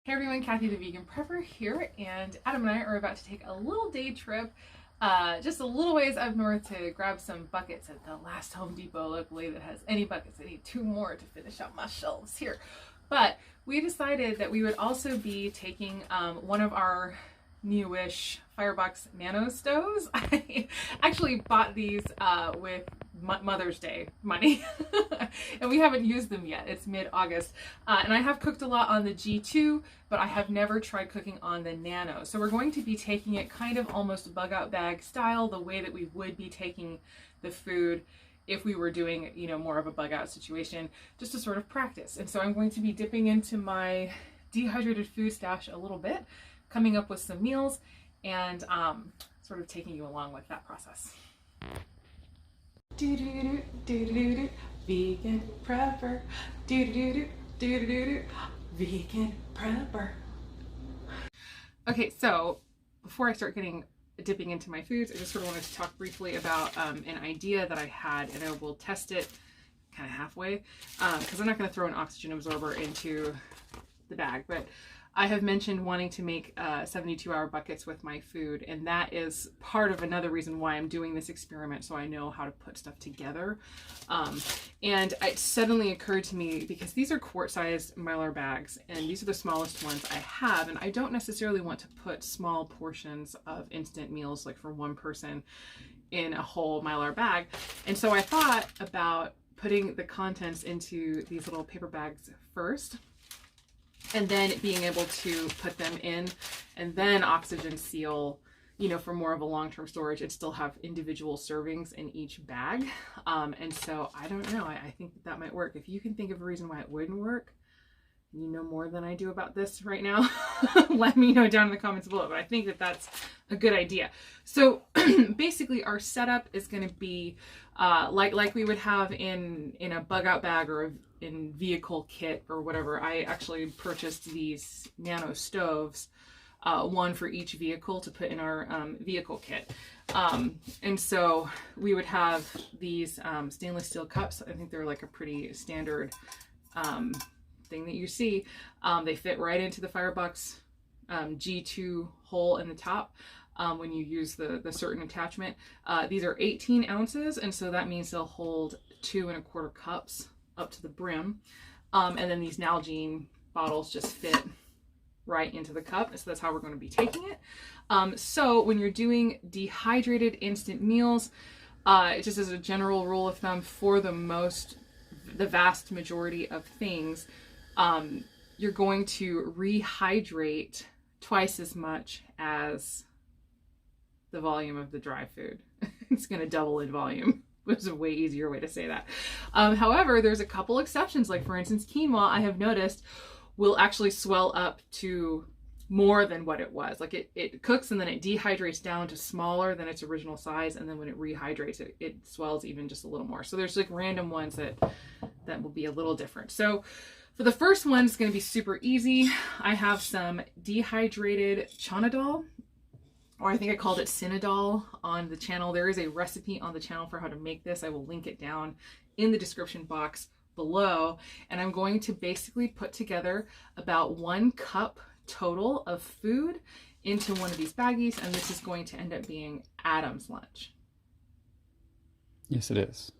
Hey everyone, Kathy the Vegan Prepper here, and Adam and I are about to take a little day trip just a little ways up north to grab some buckets at the last Home Depot locally that has any buckets. I need 2 more to finish out my shelves here. But we decided that we would also be taking one of our newish Firebox Nano stoves. I actually bought these with Mother's Day money and we haven't used them yet. It's mid-August and I have cooked a lot on the G2, but I have never tried cooking on the Nano. So we're going to be taking it kind of almost bug-out bag style, the way that we would be taking the food if we were doing, you know, more of a bug-out situation, just to sort of practice. And so I'm going to be dipping into my dehydrated food stash a little bit, coming up with some meals, and sort of taking you along with that process. Vegan prepper. Vegan prepper. Okay, so before I start dipping into my foods, I just sort of wanted to talk briefly about an idea that I had, and I will test it kind of halfway because I'm not going to throw an oxygen absorber into the bag, but I have mentioned wanting to make 72-hour buckets with my food, and that is part of another reason why I'm doing this experiment, so I know how to put stuff together. And it suddenly occurred to me, because these are quart-sized Mylar bags, and these are the smallest ones I have, and I don't necessarily want to put small portions of instant meals, like for one person, in a whole Mylar bag. And so I thought about putting the contents into these little paper bags first, and then being able to put them in and then oxygen seal, you know, for more of a long-term storage, and still have individual servings in each bag. And so I don't know, I think that might work. If you can think of a reason why it wouldn't work, you know more than I do about this right now, let me know down in the comments below. But I think that that's a good idea. So basically our setup is going to be like we would have in a bug out bag or in vehicle kit or whatever. I actually purchased these Nano stoves, one for each vehicle to put in our vehicle kit. And so we would have these stainless steel cups. I think they're like a pretty standard thing that you see. They fit right into the Firebox G2 hole in the top when you use the certain attachment. These are 18 ounces, and so that means they'll hold 2 1/4 cups up to the brim. And then these Nalgene bottles just fit right into the cup. So that's how we're going to be taking it. So when you're doing dehydrated instant meals, just as a general rule of thumb, for the vast majority of things, you're going to rehydrate twice as much as the volume of the dry food. It's going to double in volume. It's a way easier way to say that. However, there's a couple exceptions, like for instance, quinoa, I have noticed, will actually swell up to more than what it was. Like it cooks and then it dehydrates down to smaller than its original size, and then when it rehydrates, it swells even just a little more. So there's like random ones that will be a little different. So for the first one, it's going to be super easy. I have some dehydrated chana dal, or I think I called it Cinadol on the channel. There is a recipe on the channel for how to make this. I will link it down in the description box below. And I'm going to basically put together about 1 cup total of food into one of these baggies, and this is going to end up being Adam's lunch. Yes, it is.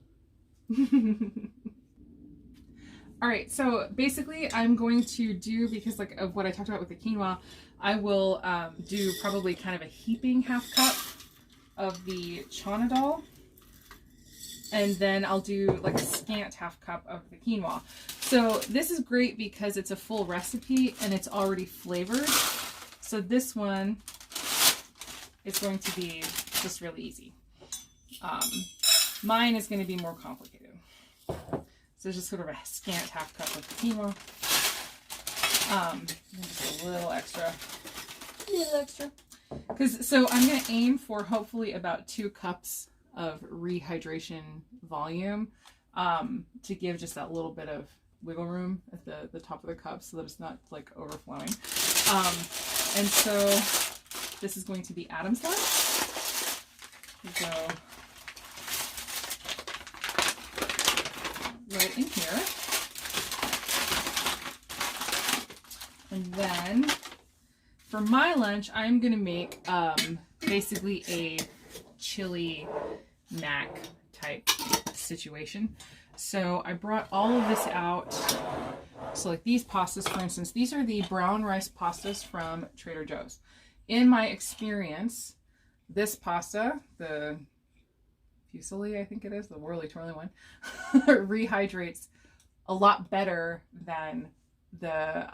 All right, so basically I'm going to do, because like of what I talked about with the quinoa, I will do probably kind of a heaping 1/2 cup of the chana dal, and then I'll do like a scant 1/2 cup of the quinoa. So this is great because it's a full recipe and it's already flavored. So this one is going to be just really easy. Mine is going to be more complicated. So just sort of a scant 1/2 cup of the quinoa. And just a little extra. So I'm going to aim for hopefully about 2 cups of rehydration volume to give just that little bit of wiggle room at the top of the cup so that it's not like overflowing. And so this is going to be Adam's lunch. So right in here. And then for my lunch, I'm going to make basically a chili mac type situation. So I brought all of this out. So like these pastas, for instance, these are the brown rice pastas from Trader Joe's. In my experience, this pasta, the fusilli, I think it is, the whirly twirly one, rehydrates a lot better than the,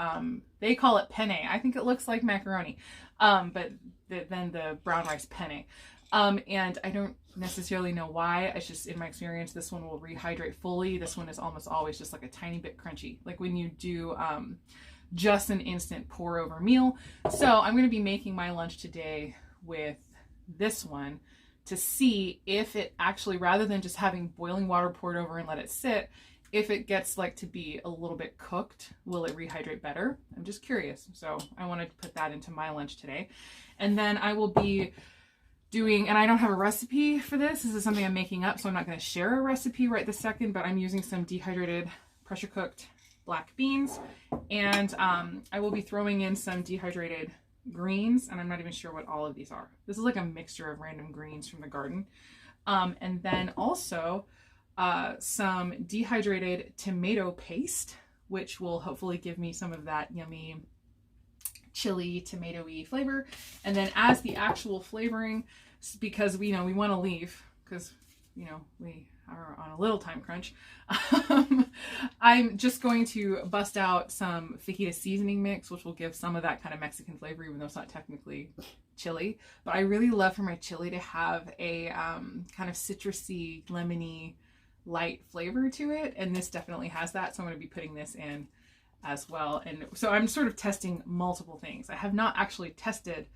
they call it penne. I think it looks like macaroni, but than the brown rice penne. And I don't necessarily know why. It's just in my experience, this one will rehydrate fully. This one is almost always just like a tiny bit crunchy, like when you do just an instant pour over meal. So I'm going to be making my lunch today with this one to see if it actually, rather than just having boiling water poured over and let it sit, if it gets like to be a little bit cooked, will it rehydrate better? I'm just curious. So I wanted to put that into my lunch today. And then I will be doing, and I don't have a recipe for this. This is something I'm making up, so I'm not going to share a recipe right this second, but I'm using some dehydrated, pressure cooked black beans. And I will be throwing in some dehydrated greens, and I'm not even sure what all of these are. This is like a mixture of random greens from the garden. And then also some dehydrated tomato paste, which will hopefully give me some of that yummy chili tomatoey flavor. And then as the actual flavoring, because we want to leave, because we are on a little time crunch, I'm just going to bust out some fajita seasoning mix, which will give some of that kind of Mexican flavor, even though it's not technically chili. But I really love for my chili to have a kind of citrusy, lemony, light flavor to it, and this definitely has that. So I'm going to be putting this in as well. And so I'm sort of testing multiple things. I have not actually tested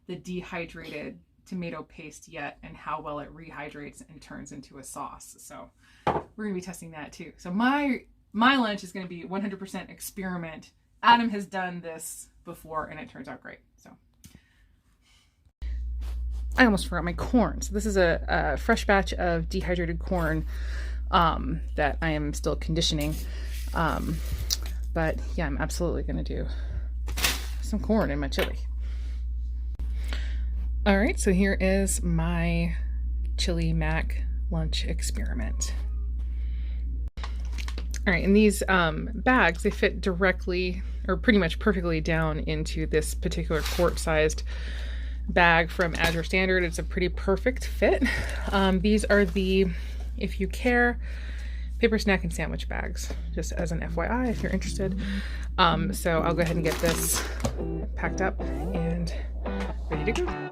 the dehydrated tomato paste yet and how well it rehydrates and turns into a sauce. So we're going to be testing that too. So my lunch is going to be 100% experiment. Adam has done this before and it turns out great. So I almost forgot my corn. So this is a fresh batch of dehydrated corn that I am still conditioning. But yeah, I'm absolutely going to do some corn in my chili. All right, so here is my chili mac lunch experiment. All right, and these bags, they fit directly or pretty much perfectly down into this particular quart-sized bag from Azure Standard. It's a pretty perfect fit. These are the If You Care paper snack and sandwich bags, just as an FYI if you're interested. So I'll go ahead and get this packed up and ready to go.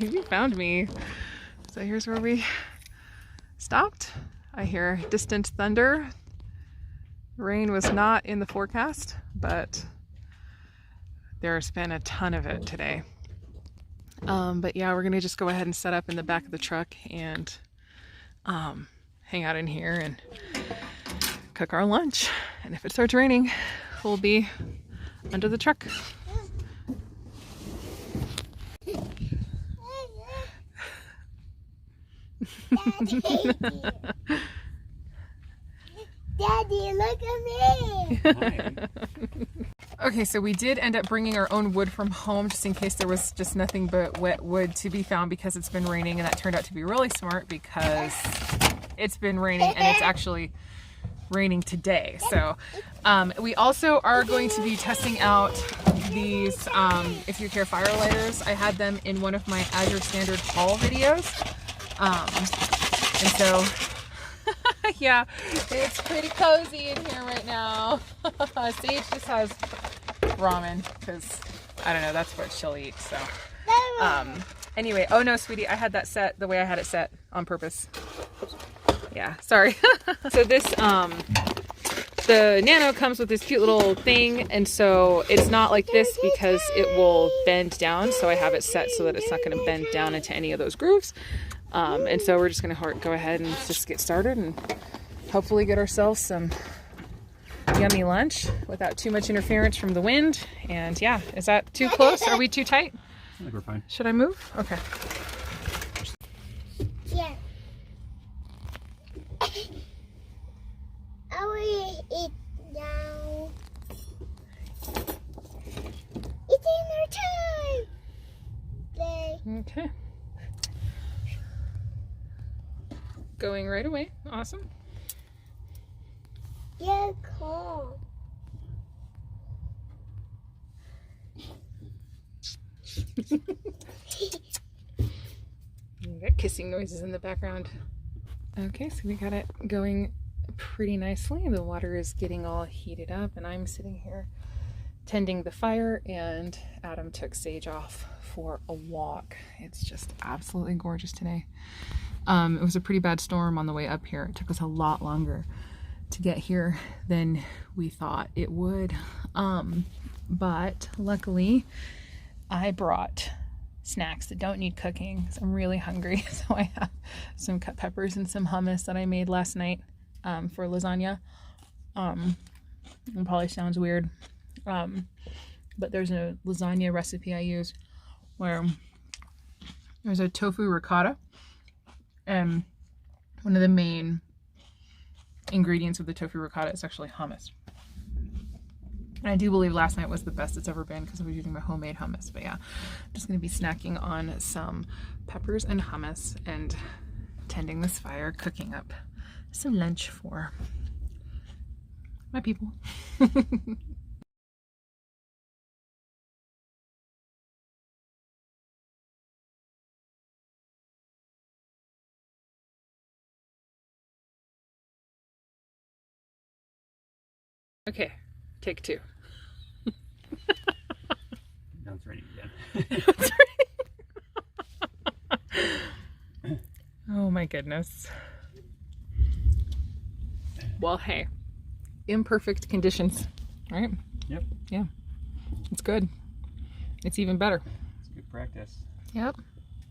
You found me. So here's where we stopped. I hear distant thunder. Rain was not in the forecast, but there's been a ton of it today. But yeah, we're gonna just go ahead and set up in the back of the truck and hang out in here and cook our lunch. And if it starts raining, we'll be under the truck. Daddy, look at me! Okay, so we did end up bringing our own wood from home just in case there was just nothing but wet wood to be found because it's been raining, and that turned out to be really smart because it's been raining and it's actually raining today. So we also are going to be testing out these If You Care fire lighters. I had them in one of my Azure Standard haul videos. And so yeah, it's pretty cozy in here right now. Sage just has ramen because, I don't know, that's what she'll eat. So anyway, oh no, sweetie, I had that set the way I had it set on purpose. Yeah, sorry. So this, the Nano comes with this cute little thing, and so it's not like this because it will bend down. So I have it set so that it's not going to bend down into any of those grooves. And so we're just going to go ahead and just get started and hopefully get ourselves some yummy lunch without too much interference from the wind. And yeah, is that too close? Are we too tight? I think we're fine. Should I move? Okay. Yeah. I will eat now. It's dinner time! Okay. Going right away. Awesome. Yeah, cool. You got kissing noises in the background. Okay, so we got it going pretty nicely. The water is getting all heated up, and I'm sitting here tending the fire, and Adam took Sage off for a walk. It's just absolutely gorgeous today. It was a pretty bad storm on the way up here. It took us a lot longer to get here than we thought it would. But luckily I brought snacks that don't need cooking. So I'm really hungry. So I have some cut peppers and some hummus that I made last night for lasagna. It probably sounds weird. But there's a lasagna recipe I use where there's a tofu ricotta, and one of the main ingredients of the tofu ricotta is actually hummus. And I do believe last night was the best it's ever been because I was using my homemade hummus. But yeah, I'm just going to be snacking on some peppers and hummus and tending this fire, cooking up some lunch for my people. Okay, take two. Now it's raining again. Oh my goodness. Well, hey, imperfect conditions, right? Yep. Yeah, it's good. It's even better. It's good practice. Yep.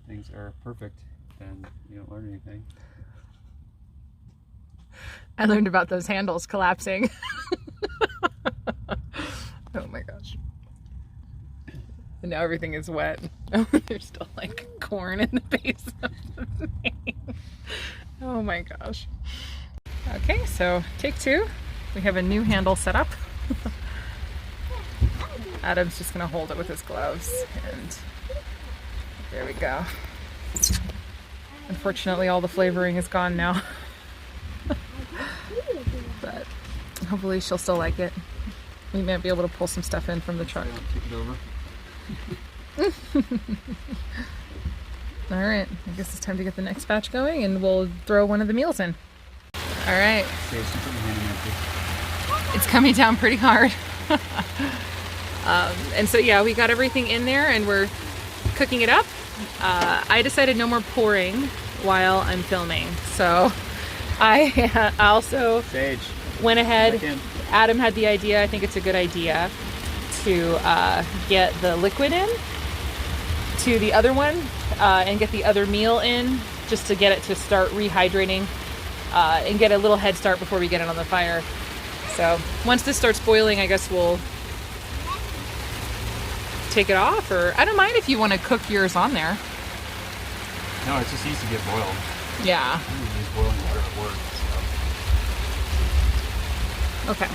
Things are perfect, then you don't learn anything. I learned about those handles collapsing. Oh my gosh. And now everything is wet. There's still like corn in the base of the thing. Oh my gosh. Okay, so take two. We have a new handle set up. Adam's just gonna hold it with his gloves, and there we go. Unfortunately, all the flavoring is gone now. But hopefully she'll still like it. We might be able to pull some stuff in from the truck. Take it over. All right, I guess it's time to get the next batch going, and we'll throw one of the meals in. All right. It's coming down pretty hard. And so yeah, we got everything in there and we're cooking it up. I decided no more pouring while I'm filming, so I also Sage. went ahead. Second. Adam had the idea. I think it's a good idea to get the liquid in to the other one and get the other meal in, just to get it to start rehydrating and get a little head start before we get it on the fire. So once this starts boiling, I guess we'll take it off, or I don't mind if you want to cook yours on there. No, it's just easy to get boiled. Yeah. You use boiling water at work. Okay.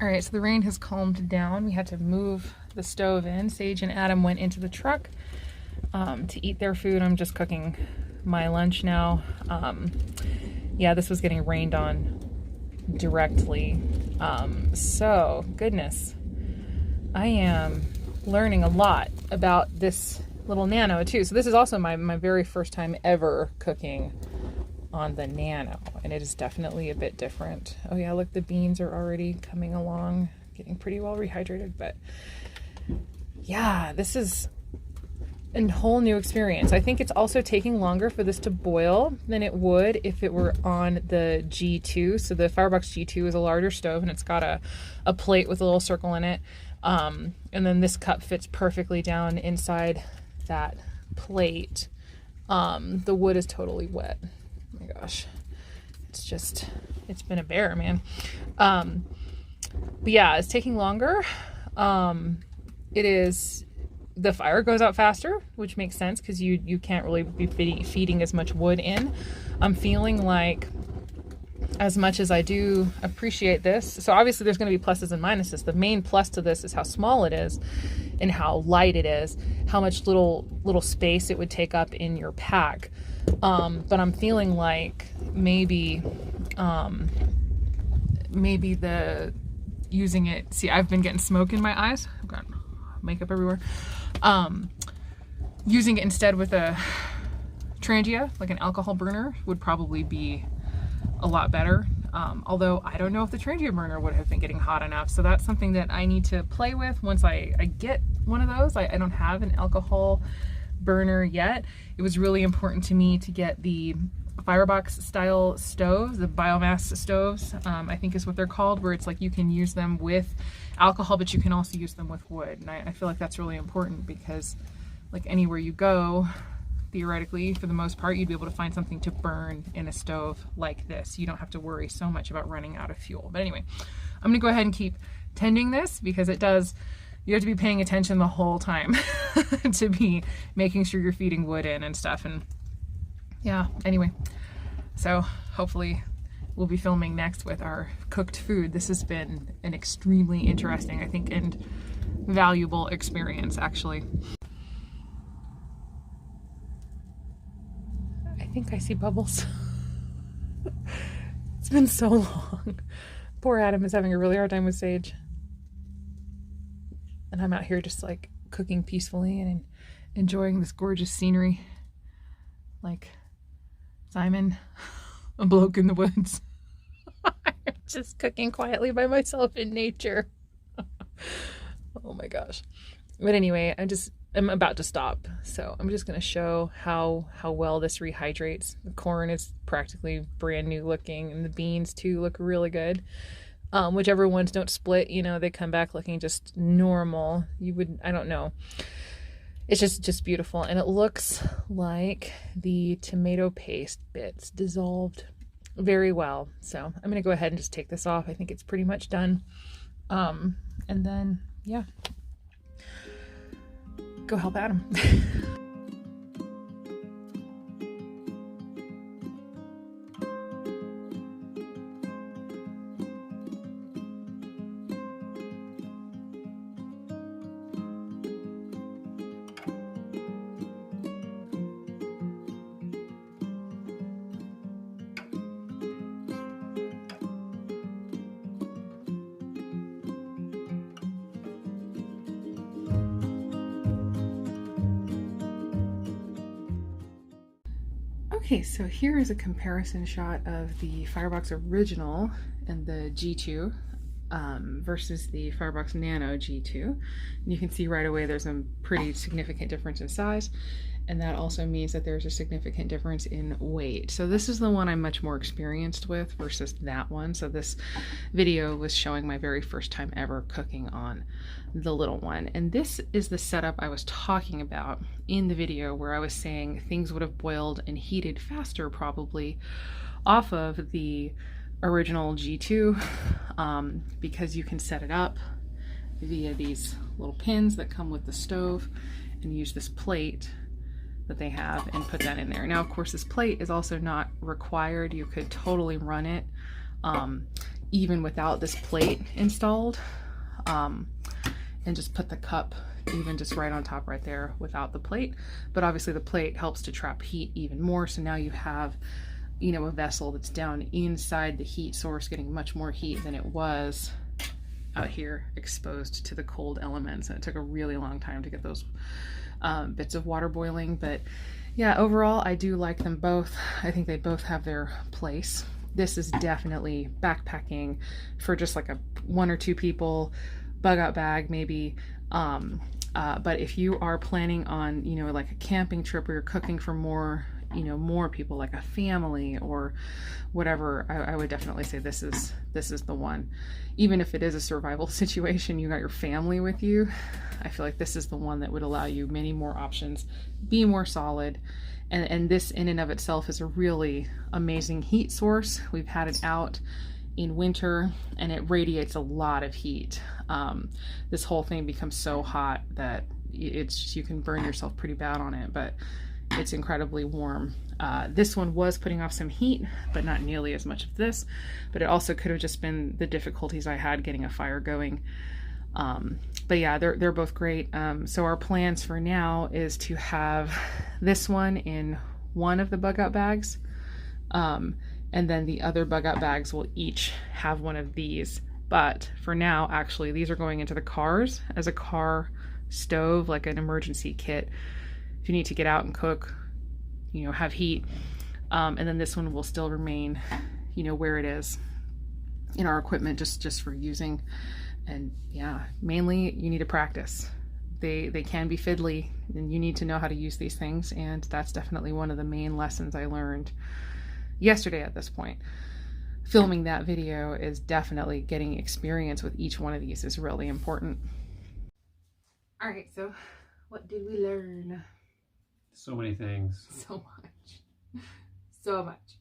All right, so the rain has calmed down. We had to move the stove in. Sage and Adam went into the truck to eat their food. I'm just cooking my lunch now. Yeah, this was getting rained on directly. So, goodness, I am learning a lot about this little Nano too. So this is also my very first time ever cooking on the Nano, and it is definitely a bit different. Oh yeah, look, the beans are already coming along, getting pretty well rehydrated. But yeah, this is a whole new experience. I think it's also taking longer for this to boil than it would if it were on the G2. So the Firebox G2 is a larger stove, and it's got a plate with a little circle in it. And then this cup fits perfectly down inside that plate. The wood is totally wet. Oh my gosh, it's been a bear, man. But yeah, it's taking longer. The fire goes out faster, which makes sense because you can't really be feeding as much wood in. I'm feeling like, as much as I do appreciate this, so obviously there's going to be pluses and minuses. The main plus to this is how small it is and how light it is, how much little space it would take up in your pack. But I'm feeling like maybe the using it, see, I've been getting smoke in my eyes. I've got makeup everywhere. Using it instead with a Trangia, like an alcohol burner, would probably be a lot better. Although I don't know if the Trangia burner would have been getting hot enough. So that's something that I need to play with once I get one of those. I don't have an alcohol burner yet. It was really important to me to get the Firebox style stoves, the biomass stoves, I think is what they're called, where it's like you can use them with alcohol, but you can also use them with wood. And I feel like that's really important because, like, anywhere you go, theoretically, for the most part, you'd be able to find something to burn in a stove like this. You don't have to worry so much about running out of fuel. But anyway, I'm gonna go ahead and keep tending this because you have to be paying attention the whole time to be making sure you're feeding wood in and stuff. And yeah, anyway, so hopefully we'll be filming next with our cooked food. This has been an extremely interesting, I think, and valuable experience, actually. I think I see bubbles. It's been so long. Poor Adam is having a really hard time with Sage. And I'm out here just like cooking peacefully and enjoying this gorgeous scenery. Like Simon, a bloke in the woods. Just cooking quietly by myself in nature. Oh my gosh. But anyway, I'm about to stop. So I'm just going to show how well this rehydrates. The corn is practically brand new looking, and the beans too look really good. Whichever ones don't split, they come back looking just normal. I don't know. It's just beautiful. And it looks like the tomato paste bits dissolved very well. So I'm going to go ahead and just take this off. I think it's pretty much done. And then, yeah, go help Adam. Okay, so here is a comparison shot of the Firebox Original and the G2. versus the Firebox Nano G2. And you can see right away there's a pretty significant difference in size, and that also means that there's a significant difference in weight. So this is the one I'm much more experienced with versus that one. So this video was showing my very first time ever cooking on the little one. And this is the setup I was talking about in the video, where I was saying things would have boiled and heated faster probably off of the original G2, because you can set it up via these little pins that come with the stove and use this plate that they have and put that in there. Now, of course, this plate is also not required. You could totally run it even without this plate installed, and just put the cup even just right on top right there without the plate. But obviously the plate helps to trap heat even more. So now you have, you know, a vessel that's down inside the heat source getting much more heat than it was out here exposed to the cold elements. And it took a really long time to get those bits of water boiling. But yeah, overall I do like them both. I think they both have their place. This is definitely backpacking for just like a 1 or 2 people bug out bag maybe. But if you are planning on, you know, like a camping trip where you're cooking for more, you know, more people, like a family or whatever, I would definitely say this is the one. Even if it is a survival situation, you got your family with you, I feel like this is the one that would allow you many more options, be more solid. And this in and of itself is a really amazing heat source. We've had it out in winter and it radiates a lot of heat. This whole thing becomes so hot that it's, you can burn yourself pretty bad on it, but it's incredibly warm. This one was putting off some heat, but not nearly as much of this. But it also could have just been the difficulties I had getting a fire going. But yeah, they're both great. So our plans for now is to have this one in one of the bug out bags. And then the other bug out bags will each have one of these. But for now, actually, these are going into the cars as a car stove, like an emergency kit. If you need to get out and cook, you know, have heat. And then this one will still remain, you know, where it is in our equipment, just for using. And yeah, mainly you need to practice. They can be fiddly and you need to know how to use these things. And that's definitely one of the main lessons I learned yesterday at this point. Filming that video is definitely getting experience with each one of these is really important. All right, so what did we learn? So many things. So much. So much.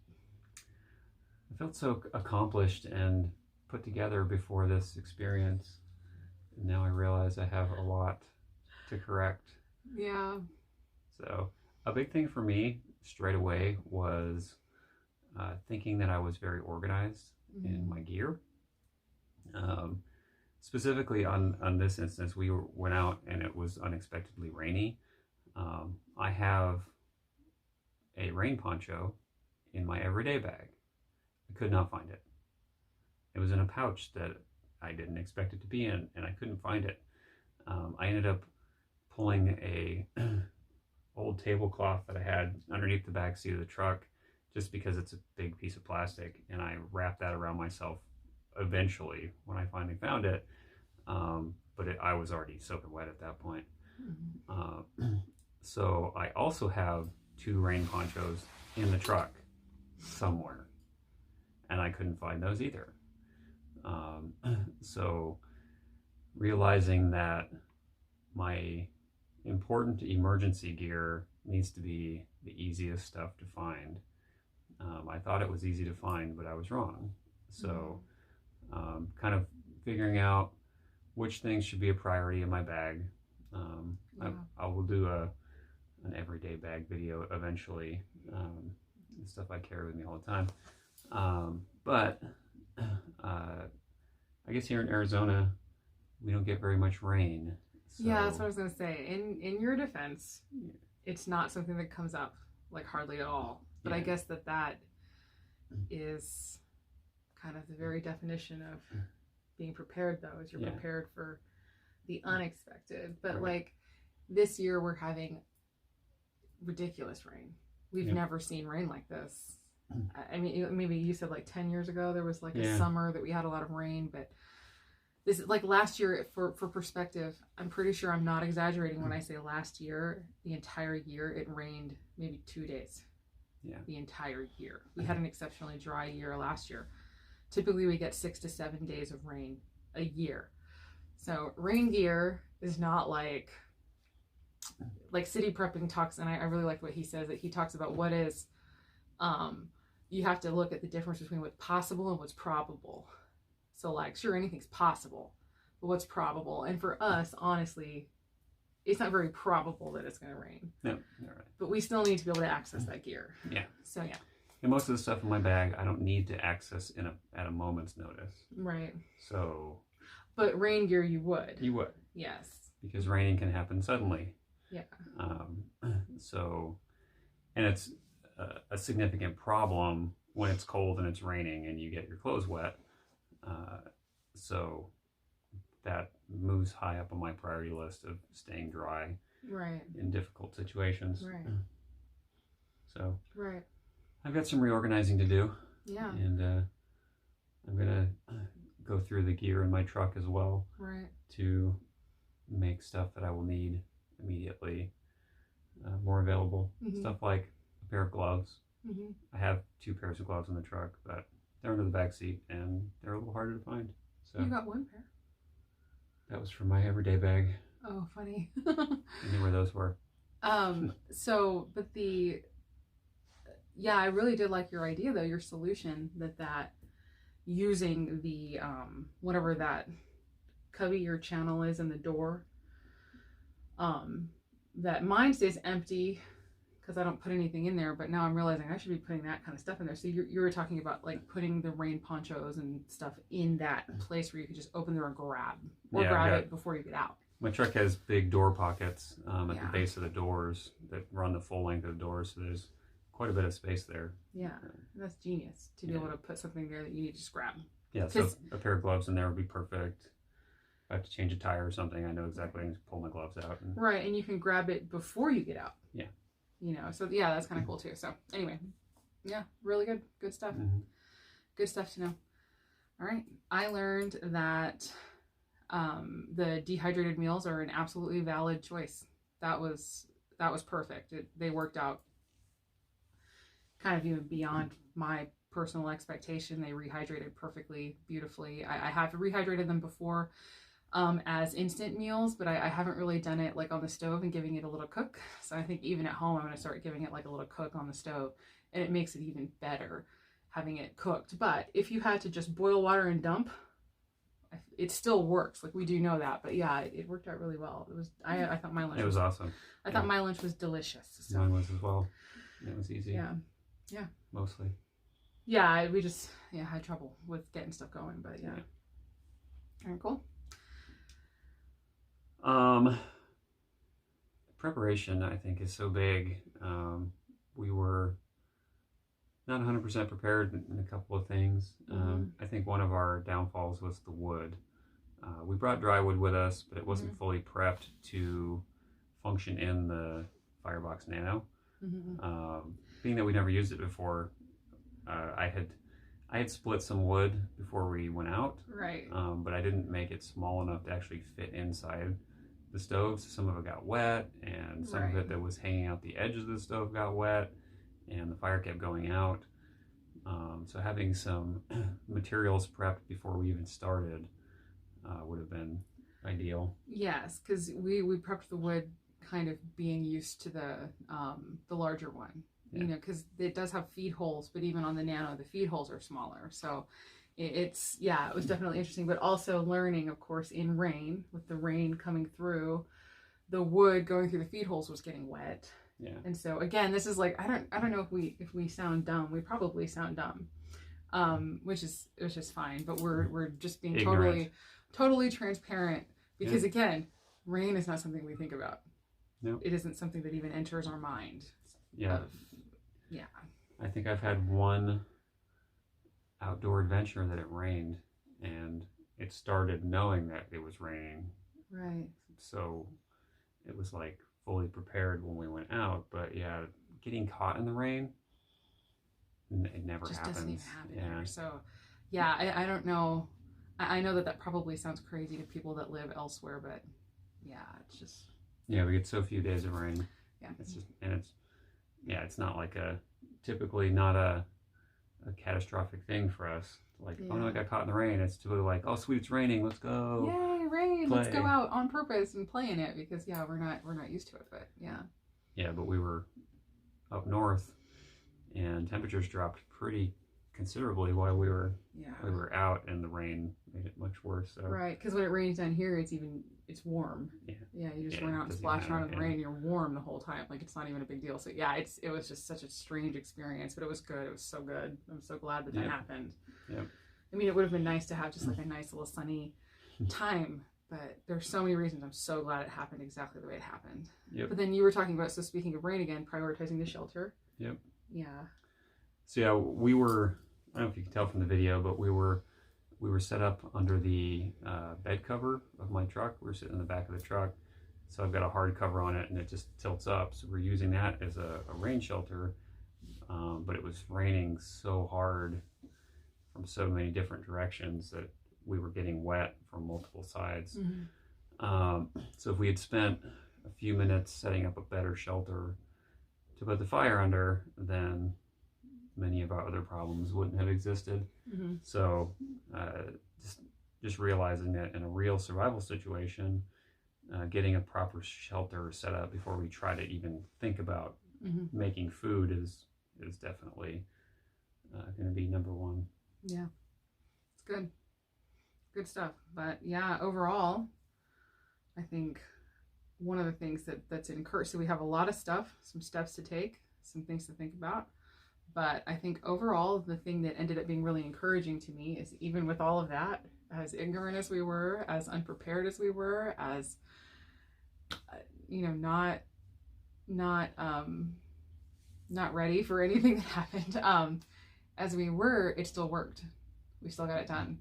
I felt so accomplished and put together before this experience. And now I realize I have a lot to correct. Yeah. So a big thing for me straight away was thinking that I was very organized in my gear. Specifically on this instance, we went out and it was unexpectedly rainy. I have a rain poncho in my everyday bag. I could not find it. It was in a pouch that I didn't expect it to be in, and I couldn't find it. I ended up pulling a old tablecloth that I had underneath the back seat of the truck, just because it's a big piece of plastic, and I wrapped that around myself eventually when I finally found it. But I was already soaking wet at that point. So I also have 2 rain ponchos in the truck somewhere, and I couldn't find those either. So realizing that my important emergency gear needs to be the easiest stuff to find. I thought it was easy to find, but I was wrong. So kind of figuring out which things should be a priority in my bag. I will do an everyday bag video eventually, the stuff I carry with me all the time. But I guess here in Arizona, we don't get very much rain. So, yeah, that's what I was gonna say. In your defense, it's not something that comes up like hardly at all. But I guess that is kind of the very definition of being prepared, though, is you're prepared for the unexpected. But like this year, we're having ridiculous rain. We've never seen rain like this. I mean, maybe you said like 10 years ago there was like a summer that we had a lot of rain, but This is like last year, for perspective, I'm pretty sure I'm not exaggerating when I say last year, the entire year, it rained maybe 2 days. Yeah. The entire year. We had an exceptionally dry year last year. Typically we get 6 to 7 days of rain a year. So rain gear is not like city prepping talks, and I really like what he says, that he talks about what is, you have to look at the difference between what's possible and what's probable. So like, sure, anything's possible, but what's probable? And for us, honestly, it's not very probable that it's going to rain. No, you're right. But we still need to be able to access that gear. Yeah. So yeah. And most of the stuff in my bag, I don't need to access at a moment's notice. Right. So. But rain gear, you would. You would. Yes. Because raining can happen suddenly. Yeah. So, and it's a significant problem when it's cold and it's raining and you get your clothes wet. So that moves high up on my priority list of staying dry. Right. In difficult situations. Right. So. Right. I've got some reorganizing to do. Yeah. And I'm gonna go through the gear in my truck as well. Right. To make stuff that I will need immediately more available. Mm-hmm. Stuff like a pair of gloves. Mm-hmm. I have 2 pairs of gloves in the truck, but they're under the back seat and they're a little harder to find. So you got 1 pair? That was from my everyday bag. Oh, funny. I knew where those were. So, but I really did like your idea though, your solution that using the, whatever that cubby or channel is in the door, that mine stays empty because I don't put anything in there, but now I'm realizing I should be putting that kind of stuff in there. So you were talking about like putting the rain ponchos and stuff in that place where you could just open the door and grab it before you get out. My truck has big door pockets at Yeah. the base of the doors that run the full length of the doors, so there's quite a bit of space there. Yeah, that's genius to be able to put something there that you need to just grab. Yeah, so a pair of gloves in there would be perfect. If I have to change a tire or something, I know exactly. I can just pull my gloves out. Right, and you can grab it before you get out. Yeah. You know, so yeah, that's kind of cool too. So anyway, yeah, really good stuff. Mm-hmm. Good stuff to know. All right, I learned that the dehydrated meals are an absolutely valid choice. That was perfect. They worked out kind of even beyond my personal expectation. They rehydrated perfectly, beautifully. I have rehydrated them before as instant meals, but I haven't really done it like on the stove and giving it a little cook. So I think even at home, I'm going to start giving it like a little cook on the stove, and it makes it even better having it cooked. But if you had to just boil water and dump, it still works. Like, we do know that, but yeah, it worked out really well. It was, I thought my lunch was awesome. I thought my lunch was delicious. So. Mine was as well. It was easy. Yeah. Mostly. Yeah, we just had trouble with getting stuff going, but yeah. All right, cool. Preparation, I think, is so big. We were not 100% prepared in a couple of things. I think one of our downfalls was the wood. We brought dry wood with us, but it wasn't fully prepped to function in the Firebox Nano. Being that we never used it before, I had split some wood before we went out, right? But I didn't make it small enough to actually fit inside the stove. So some of it got wet, and some of it that was hanging out the edge of the stove got wet, and the fire kept going out. So having some materials prepped before we even started would have been ideal. Yes, because we prepped the wood kind of being used to the larger one. You know, because it does have feed holes, but even on the Nano, the feed holes are smaller. So it was definitely interesting, but also learning, of course, in rain, with the rain coming through, the wood going through the feed holes was getting wet. Yeah. And so again, this is like, I don't know if we sound dumb. We probably sound dumb, which is fine, but we're just being ignorant. totally transparent, because again, rain is not something we think about. No. It isn't something that even enters our mind. Yeah. I think I've had one outdoor adventure that it rained, and it started knowing that it was raining. Right. So it was like fully prepared when we went out, but yeah, getting caught in the rain, it never just happens. doesn't even happen there. So yeah, I don't know. I know that that probably sounds crazy to people that live elsewhere, but yeah, it's just. Yeah, we get so few days of rain. Yeah. It's just, and it's not like typically not a catastrophic thing for us. Like, oh no, I got caught in the rain. It's typically like, oh sweet, it's raining. Let's go. Yay, rain! Play. Let's go out on purpose and play in it because yeah, we're not used to it, but yeah. Yeah, but we were up north, and temperatures dropped pretty considerably while we were out, and the rain made it much worse. So. Right, because when it rains down here, it's warm. Yeah, you just run out and splash around in the rain, and you're warm the whole time. Like it's not even a big deal. So yeah, it was just such a strange experience, but it was good. It was so good. I'm so glad that happened. Yeah. I mean, it would have been nice to have just like a nice little sunny time, but there's so many reasons I'm so glad it happened exactly the way it happened. Yep. But then you were talking about, so speaking of rain again, prioritizing the shelter. Yep. Yeah. So yeah, we were, I don't know if you can tell from the video, but we were set up under the bed cover of my truck. We were sitting in the back of the truck. So I've got a hard cover on it and it just tilts up. So we're using that as a rain shelter. But it was raining so hard from so many different directions that we were getting wet from multiple sides. Mm-hmm. So if we had spent a few minutes setting up a better shelter to put the fire under, then many of our other problems wouldn't have existed. Mm-hmm. So just realizing that in a real survival situation, getting a proper shelter set up before we try to even think about making food is definitely going to be number one. Yeah, it's good stuff. But yeah, overall, I think one of the things that's encouraged, so we have a lot of stuff, some steps to take, some things to think about. But I think overall, the thing that ended up being really encouraging to me is even with all of that, as ignorant as we were, as unprepared as we were, as, not ready for anything that happened, as we were, it still worked. We still got it done.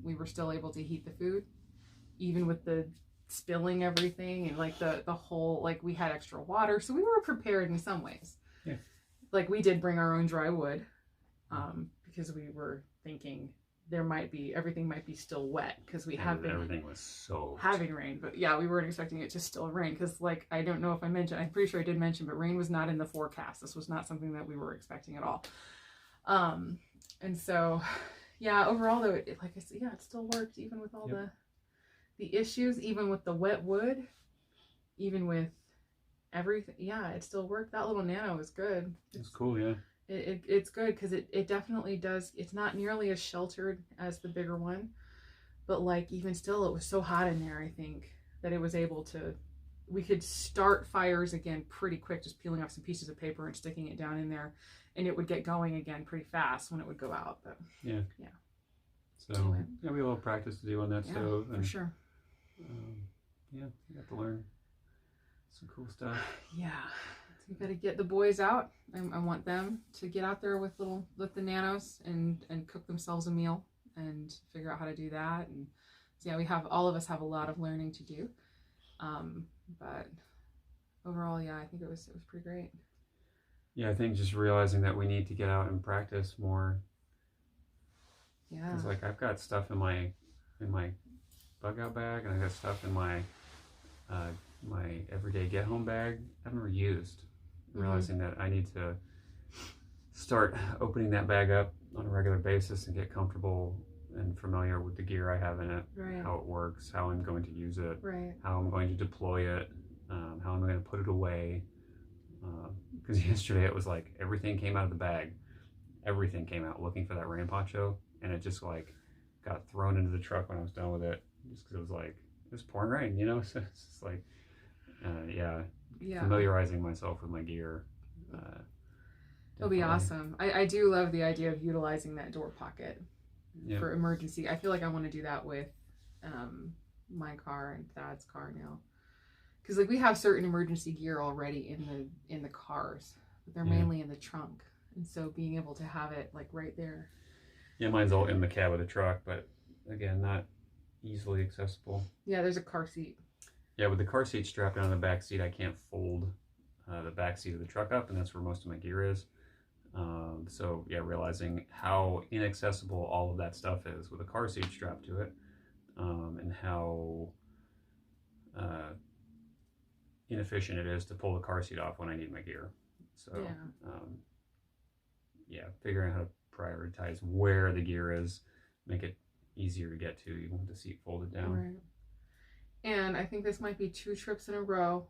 We were still able to heat the food, even with the spilling everything and like the whole, like we had extra water. So we were prepared in some ways. Yeah. Like we did bring our own dry wood, because we were thinking everything might be still wet because everything was so having rain. But yeah, we weren't expecting it to still rain because like, I don't know if I mentioned, I'm pretty sure I did mention, but rain was not in the forecast. This was not something that we were expecting at all. And so yeah, overall though, like I said, yeah, it still worked even with all the issues, even with the wet wood, even with everything. Yeah, it still worked. That little Nano is good. It's cool. Yeah. It's good because it definitely does. It's not nearly as sheltered as the bigger one, but like even still, it was so hot in there, I think, that it was able to, we could start fires again pretty quick, just peeling off some pieces of paper and sticking it down in there, and it would get going again pretty fast when it would go out. But yeah. So anyway. Yeah, we have a little practice to do on that stove. For sure. Yeah, you got to learn some cool stuff. Yeah. You got to get the boys out. I want them to get out there with the Nanos and cook themselves a meal and figure out how to do that. And so yeah, all of us have a lot of learning to do. But overall, yeah, I think it was pretty great. Yeah, I think just realizing that we need to get out and practice more. Yeah. It's like I've got stuff in my Bugout bag, and I've got stuff in my everyday get home bag I've never used. Realizing that I need to start opening that bag up on a regular basis and get comfortable and familiar with the gear I have in it, how it works, how I'm going to use it, how I'm going to deploy it, how I'm going to put it away. Because yesterday it was like everything came out of the bag, everything came out looking for that rain poncho, and it just like got thrown into the truck when I was done with it, just because it was like, it was pouring rain, so it's just like, familiarizing myself with my gear. It'll be awesome. I do love the idea of utilizing that door pocket for emergency. I feel like I want to do that with my car and Thad's car now, because like we have certain emergency gear already in the cars, but they're mainly in the trunk, and so being able to have it like right there. Yeah, mine's all in the cab of the truck, but again, not easily accessible. Yeah, there's a car seat. Yeah, with the car seat strapped down the back seat, I can't fold the back seat of the truck up, and that's where most of my gear is. So yeah, realizing how inaccessible all of that stuff is with a car seat strapped to it, and how inefficient it is to pull the car seat off when I need my gear. So yeah, figuring out how to prioritize where the gear is, make it easier to get to, even with the seat folded down. Right. And I think this might be 2 trips in a row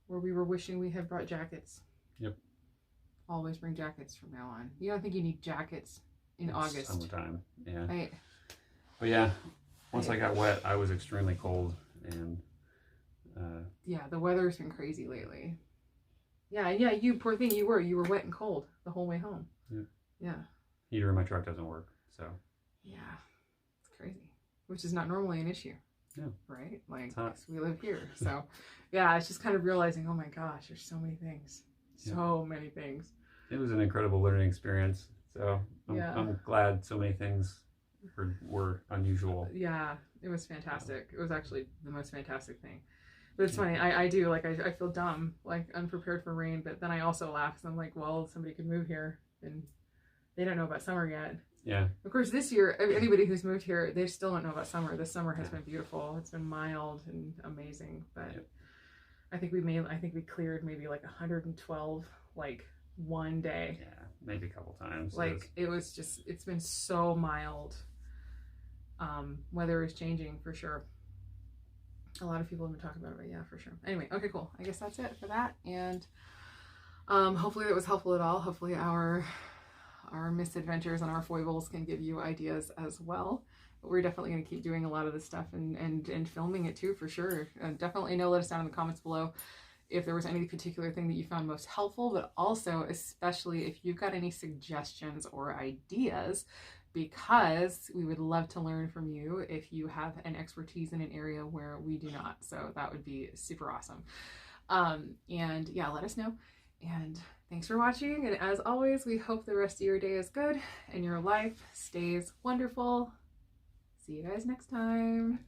where we were wishing we had brought jackets. Yep. Always bring jackets from now on. You don't think you need jackets in August? Summertime, yeah. Right. But yeah, once I got wet, I was extremely cold, and yeah, the weather's been crazy lately. Yeah, you poor thing, you were wet and cold the whole way home. Yeah. Heater in my truck doesn't work, so. Yeah, it's crazy, which is not normally an issue. Yeah. Right? Like, 'cause we live here. So, yeah, it's just kind of realizing, oh my gosh, there's so many things. So many things. It was an incredible learning experience. So I'm glad so many things were unusual. Yeah, it was fantastic. It was actually the most fantastic thing. But it's funny, I do, like, I feel dumb, like, unprepared for rain, but then I also laugh, because I'm like, well, somebody could move here, and they don't know about summer yet. Yeah. Of course, this year, anybody who's moved here, they still don't know about summer. This summer has been beautiful. It's been mild and amazing, but I think we cleared maybe like 112, like, one day. Yeah, maybe a couple times. Like, it's been so mild. Weather is changing for sure. A lot of people have been talking about it, but yeah, for sure. Anyway, okay, cool. I guess that's it for that. And hopefully that was helpful at all. Hopefully our misadventures and our foibles can give you ideas as well. But we're definitely going to keep doing a lot of this stuff and filming it too, for sure. Definitely let us down in the comments below if there was any particular thing that you found most helpful, but also especially if you've got any suggestions or ideas, because we would love to learn from you if you have an expertise in an area where we do not. So that would be super awesome. And yeah, let us know. And thanks for watching. And as always, we hope the rest of your day is good and your life stays wonderful. See you guys next time.